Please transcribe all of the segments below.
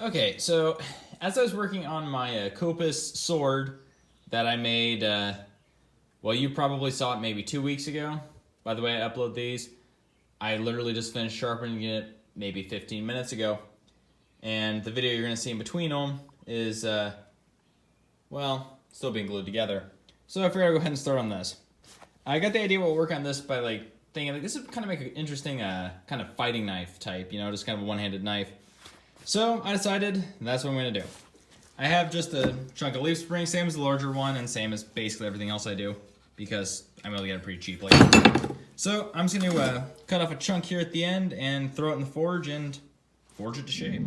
Okay, so as I was working on my kopis sword that I made, well, you probably saw it maybe 2 weeks ago. By the way, I upload these. I literally just finished sharpening it maybe 15 minutes ago. And the video you're going to see in between them is, well, still being glued together. So I figured I'd go ahead and start on this. I got the idea we'll work on this by thinking this would kind of make an interesting kind of fighting knife type, just kind of a one-handed knife. So I decided that's what I'm going to do. I have just a chunk of leaf spring, same as the larger one, and same as basically everything else I do, because I'm able to get it pretty cheaply. So I'm just going to cut off a chunk here at the end and throw it in the forge and forge it to shape.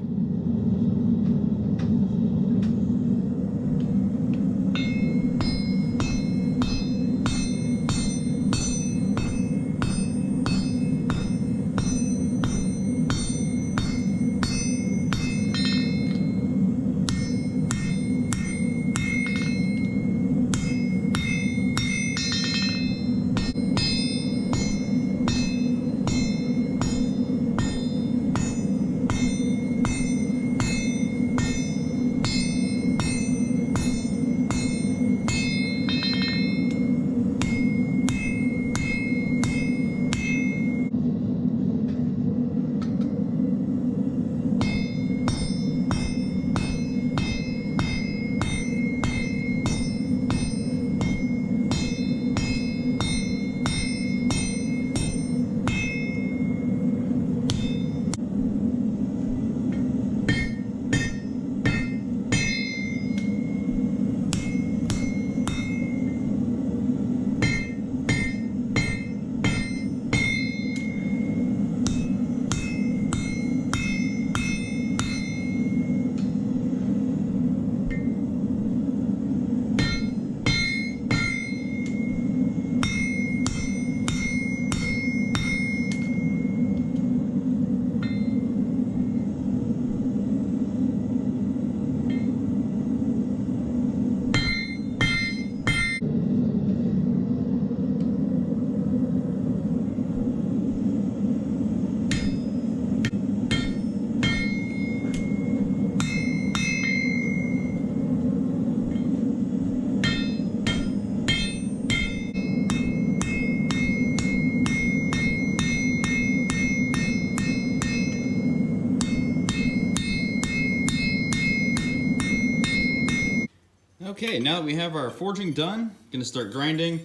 Okay, now that we have our forging done, gonna start grinding.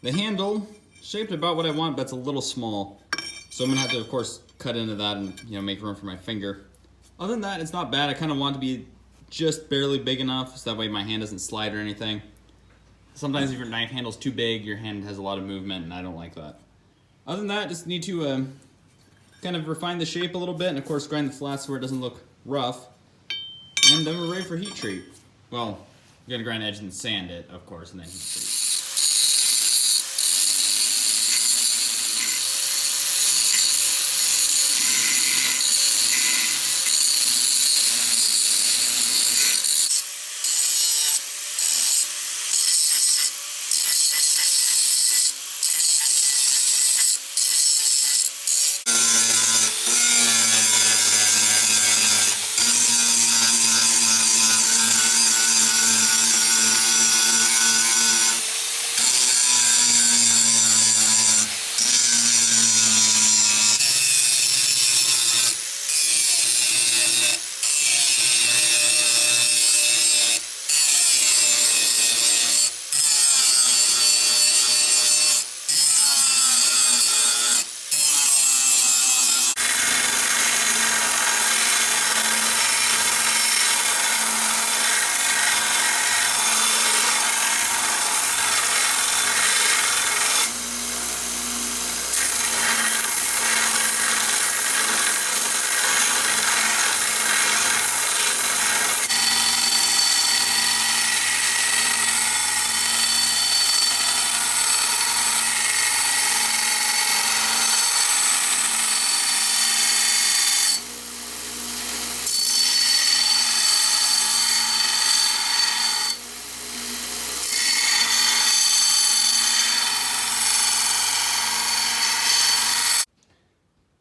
The handle, shaped about what I want, but it's a little small. So I'm gonna have to, of course, cut into that and make room for my finger. Other than that, it's not bad. I kind of want it to be just barely big enough, so that way my hand doesn't slide or anything. Sometimes if your knife handle's too big, your hand has a lot of movement, and I don't like that. Other than that, just need to kind of refine the shape a little bit, and of course grind the flats where it doesn't look rough. And then we're ready for heat treat. Well, you're gonna grind edge and sand it, of course, and then heat treat.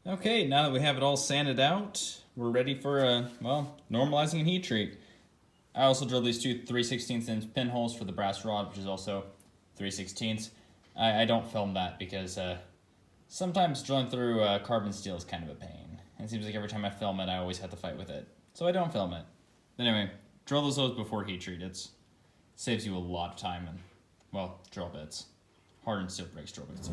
Okay, now that we have it all sanded out, we're ready for, well, normalizing and heat treat. I also drilled these two 3/16 inch pinholes for the brass rod, which is also 3/16. I don't film that because sometimes drilling through carbon steel is kind of a pain. It seems like every time I film it, I always have to fight with it. So I don't film it. Anyway, drill those holes before heat treat. It saves you a lot of time and, well, drill bits. Hardened steel breaks drill bits.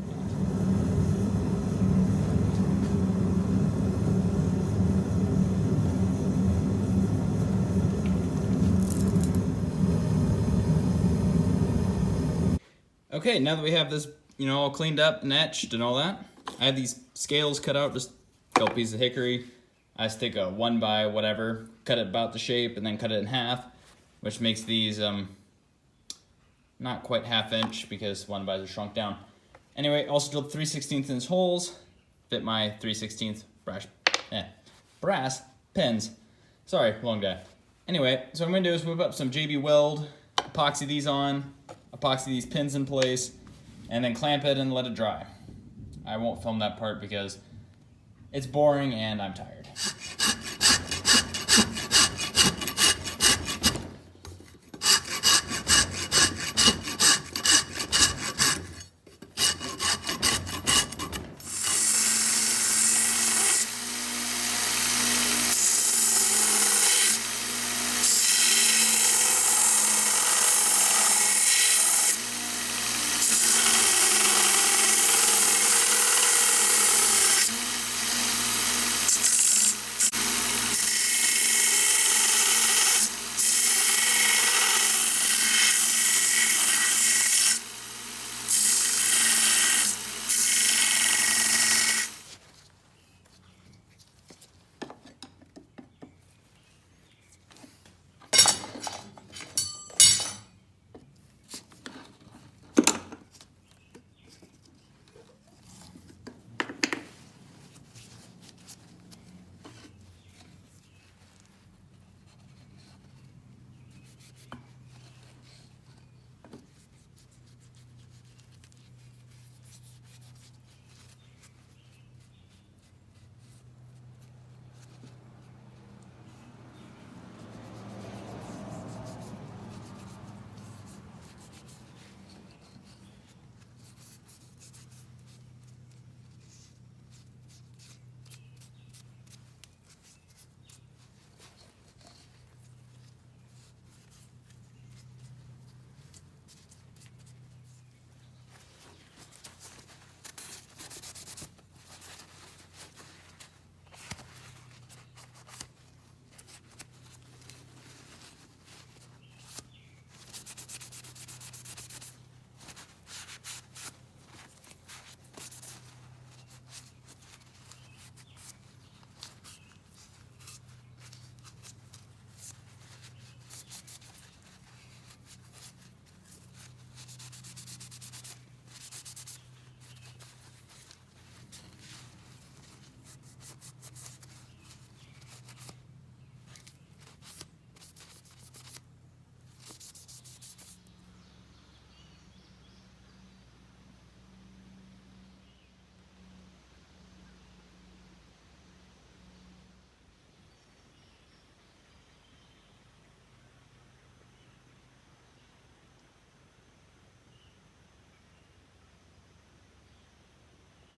Okay, now that we have this, all cleaned up and etched and all that, I have these scales cut out, just a couple pieces of hickory. I stick a 1 by whatever, cut it about the shape, and then cut it in half, which makes these not quite 1/2 inch because 1 bys are shrunk down. Anyway, also drilled 3/16 inch holes, fit my 3/16 brass pins. Sorry, long day. Anyway, so what I'm gonna do is whip up some JB Weld, epoxy these on, epoxy these pins in place, and then clamp it and let it dry. I won't film that part because it's boring and I'm tired.